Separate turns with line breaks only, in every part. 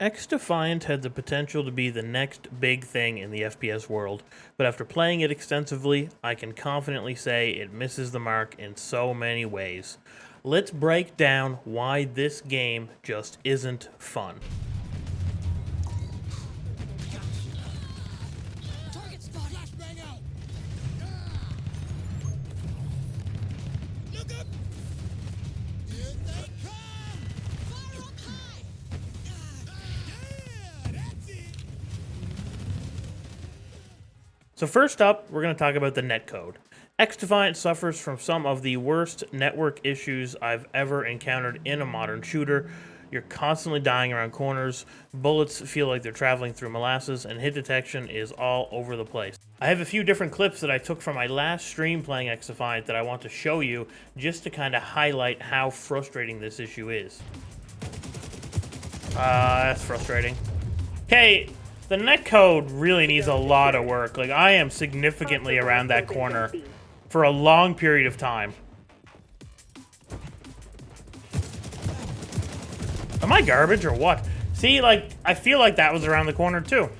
XDefiant had the potential to be the next big thing in the FPS world, but after playing it extensively, I can confidently say it misses the mark in so many ways. Let's break down why this game just isn't fun.
Target spot. Flashbang out. Look up. Here they come. Fire up high. Yeah, that's it.
So first up, we're going to talk about the netcode. XDefiant suffers from some of the worst network issues I've ever encountered in a modern shooter. You're constantly dying around corners, bullets feel like they're traveling through molasses, and hit detection is all over the place. I have a few different clips that I took from my last stream playing XDefiant that I want to show you just to kind of highlight how frustrating this issue is. That's frustrating. Okay, the netcode really needs a lot of work. Like, I am significantly around that corner for a long period of time. Am I garbage or what? See, like, I feel like that was around the corner too.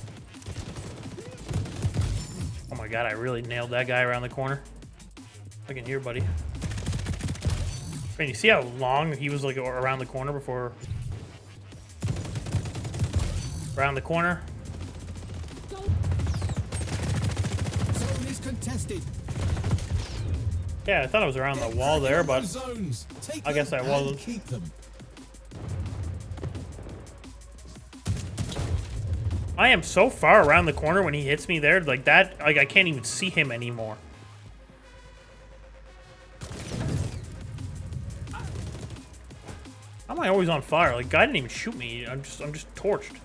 Oh my god, I really nailed that guy around the corner. I can hear, buddy. Man, you see how long he was like around the corner before? Around the corner.
Zone is contested.
Yeah, I thought it was around the wall there, but
Zones. Take
I guess
them
I
and
wasn't.
keep them.
I am so far around the corner when he hits me there, like that, like I can't even see him anymore. How am I always on fire? Like, guy didn't even shoot me. I'm just torched.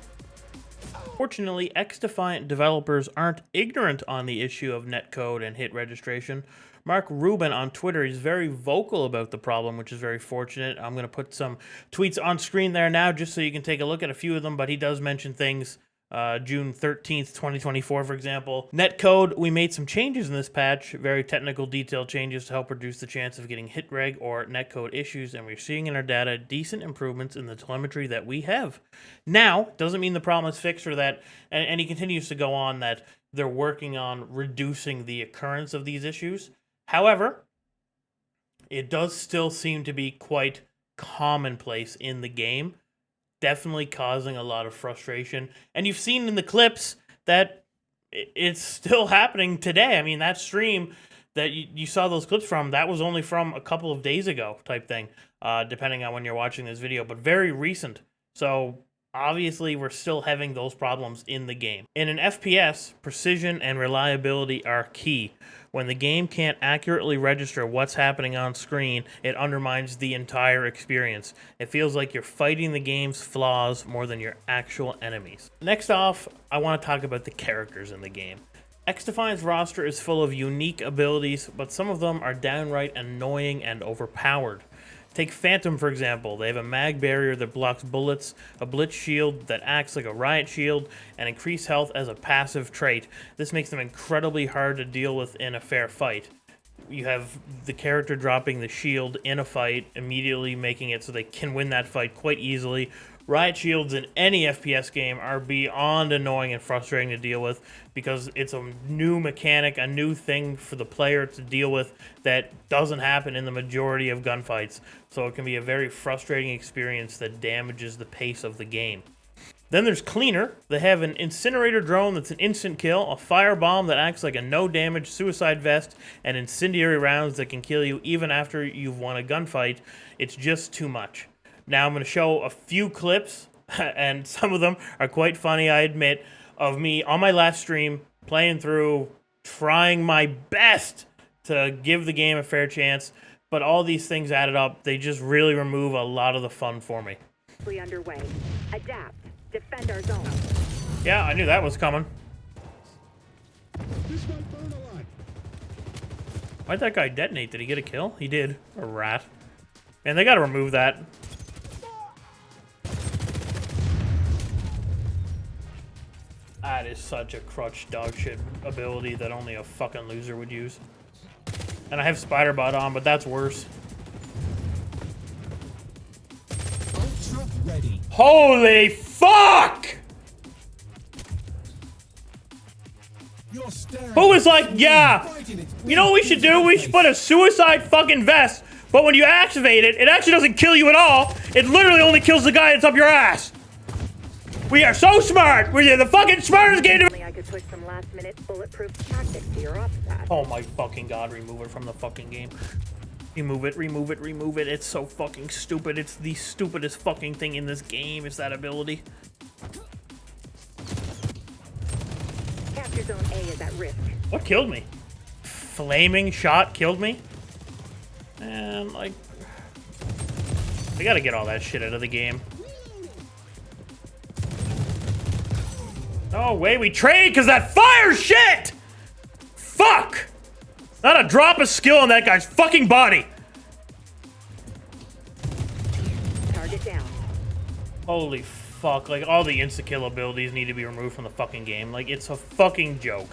Fortunately, XDefiant developers aren't ignorant on the issue of netcode and hit registration. Mark Rubin on Twitter is very vocal about the problem, which is very fortunate. I'm going to put some tweets on screen there now just so you can take a look at a few of them, but he does mention things. June 13th, 2024, for example. Netcode, we made some changes in this patch, very technical, detailed changes to help reduce the chance of getting hit reg or netcode issues, and we're seeing in our data decent improvements in the telemetry that we have. Now, doesn't mean the problem is fixed or that, and he continues to go on that they're working on reducing the occurrence of these issues. However, it does still seem to be quite commonplace in the game, definitely causing a lot of frustration. And you've seen in the clips that it's still happening today. I mean, that stream that you saw those clips from, that was only from a couple of days ago type thing, depending on when you're watching this video, but very recent. So obviously we're still having those problems in the game. In an FPS, precision and reliability are key. When the game can't accurately register what's happening on screen, it undermines the entire experience. It feels like you're fighting the game's flaws more than your actual enemies. Next off, I want to talk about the characters in the game. XDefiant's roster is full of unique abilities, but some of them are downright annoying and overpowered. Take Phantom, for example. They have a mag barrier that blocks bullets, a blitz shield that acts like a riot shield, and increased health as a passive trait. This makes them incredibly hard to deal with in a fair fight. You have the character dropping the shield in a fight, immediately making it so they can win that fight quite easily. Riot shields in any FPS game are beyond annoying and frustrating to deal with because it's a new mechanic, a new thing for the player to deal with that doesn't happen in the majority of gunfights. So it can be a very frustrating experience that damages the pace of the game. Then there's Cleaner. They have an incinerator drone that's an instant kill, a firebomb that acts like a no-damage suicide vest, and incendiary rounds that can kill you even after you've won a gunfight. It's just too much. Now I'm going to show a few clips, and some of them are quite funny, I admit, of me on my last stream playing through, trying my best to give the game a fair chance, but all these things added up, they just really remove a lot of the fun for me.
Underway. Adapt. Defend our zone.
Yeah, I knew that was coming.
This might burn a lot.
Why'd that guy detonate? Did he get a kill? He did. A rat. And they gotta remove that. That is such a crutch dogshit ability that only a fucking loser would use. And I have Spider-Bot on, but that's worse.
Ultra ready.
Holy fuck!
You're staring
Who was
at
like, yeah,
fighting its
you know what we should do? We should put a suicide fucking vest, but when you activate it, it actually doesn't kill you at all. It literally only kills the guy that's up your ass. We are so smart. We're the fucking smartest game.
Only I could push some last-minute bulletproof tactics to your ops pad.
Oh my fucking god, remove it from the fucking game. Remove it, remove it, remove it. It's so fucking stupid. It's the stupidest fucking thing in this game, is that ability.
Capture zone A is at risk.
What killed me? Flaming shot killed me? And, like... I gotta get all that shit out of the game. No way we trade, because that fire shit! Fuck! Not a drop of skill on that guy's fucking body!
Target down.
Holy fuck, like, all the insta-kill abilities need to be removed from the fucking game. Like, it's a fucking joke.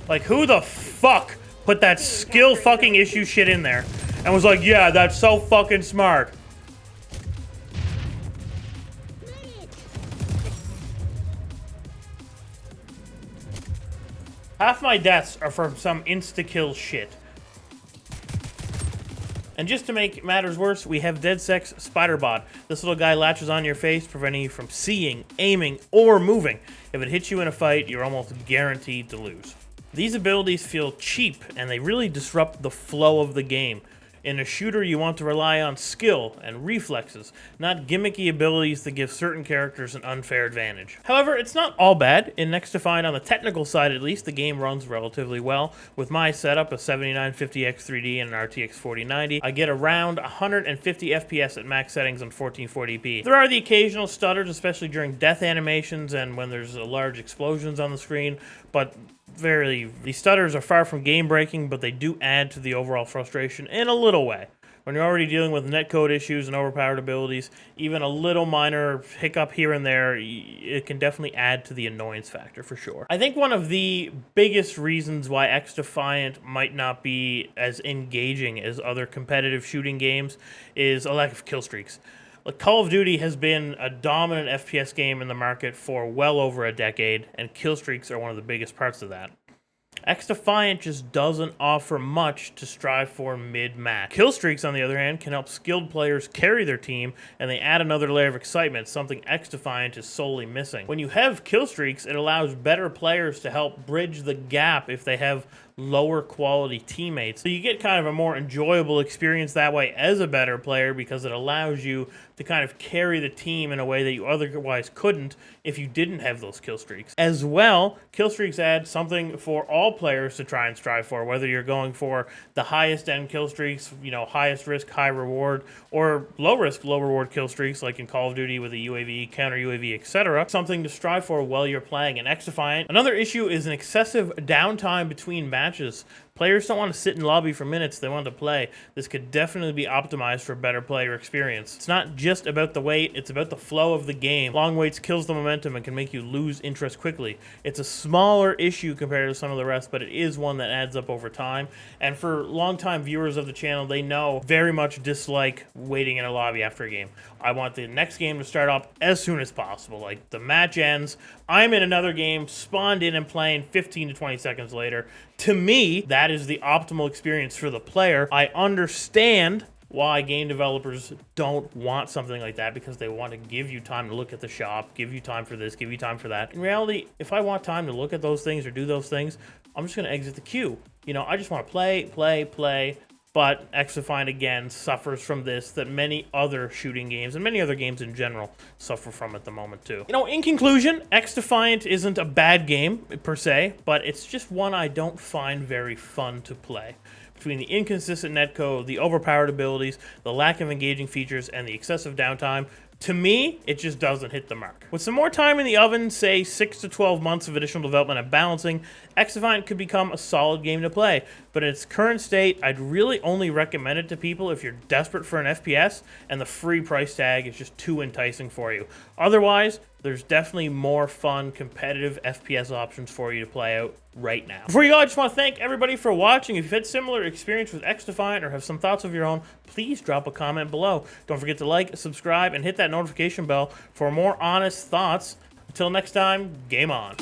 Like, who the fuck put that skill fucking issue shit in there and was like, yeah, that's so fucking smart? Half my deaths are from some insta-kill shit. And just to make matters worse, we have DeadSec's Spiderbot. This little guy latches on your face, preventing you from seeing, aiming, or moving. If it hits you in a fight, you're almost guaranteed to lose. These abilities feel cheap, and they really disrupt the flow of the game. In a shooter, you want to rely on skill and reflexes, not gimmicky abilities that give certain characters an unfair advantage. However, it's not all bad. In XDefiant, on the technical side at least, the game runs relatively well. With my setup, a 7950 X3D and an RTX 4090, I get around 150 FPS at max settings on 1440p. There are the occasional stutters, especially during death animations and when there's large explosions on the screen, but these stutters are far from game-breaking, but they do add to the overall frustration in a little way. When you're already dealing with netcode issues and overpowered abilities, even a little minor hiccup here and there, it can definitely add to the annoyance factor for sure. I think one of the biggest reasons why XDefiant might not be as engaging as other competitive shooting games is a lack of kill streaks. Like, Call of Duty has been a dominant FPS game in the market for well over a decade, and kill streaks are one of the biggest parts of that. XDefiant just doesn't offer much to strive for mid-match. Kill streaks, on the other hand, can help skilled players carry their team, and they add another layer of excitement, something XDefiant is solely missing. When you have kill streaks, it allows better players to help bridge the gap if they have lower quality teammates. So you get kind of a more enjoyable experience that way as a better player, because it allows you to kind of carry the team in a way that you otherwise couldn't if you didn't have those kill streaks. As well, kill streaks add something for all players to try and strive for, whether you're going for the highest end kill streaks, you know, highest risk, high reward, or low risk, low reward kill streaks like in Call of Duty with a UAV, counter UAV, etc. Something to strive for while you're playing in XDefiant. Another issue is an excessive downtime between matches. Players don't want to sit in lobby for minutes, they want to play. This could definitely be optimized for better player experience. It's not just about the wait, it's about the flow of the game. Long waits kills the momentum and can make you lose interest quickly. It's a smaller issue compared to some of the rest, but it is one that adds up over time. And for longtime viewers of the channel, they know very much dislike waiting in a lobby after a game. I want the next game to start up as soon as possible. Like, the match ends, I'm in another game, spawned in and playing 15 to 20 seconds later. To me, that is the optimal experience for the player. I understand why game developers don't want something like that, because they want to give you time to look at the shop, give you time for this, give you time for that. In reality, if I want time to look at those things or do those things, I'm just going to exit the queue. You know, I just want to play. But XDefiant, again, suffers from this that many other shooting games and many other games in general suffer from at the moment too. You know, in conclusion, XDefiant isn't a bad game per se, but it's just one I don't find very fun to play. Between the inconsistent netcode, the overpowered abilities, the lack of engaging features, and the excessive downtime, to me, it just doesn't hit the mark. With some more time in the oven, say 6 to 12 months of additional development and balancing, XDefiant could become a solid game to play. But in its current state, I'd really only recommend it to people if you're desperate for an FPS and the free price tag is just too enticing for you. Otherwise, there's there's definitely more fun competitive FPS options for you to play out right now. Before you go, I just want to thank everybody for watching. If you've had similar experience with XDefiant or have some thoughts of your own, please drop a comment below. Don't forget to like, subscribe, and hit that notification bell for more honest thoughts. Until next time, game on.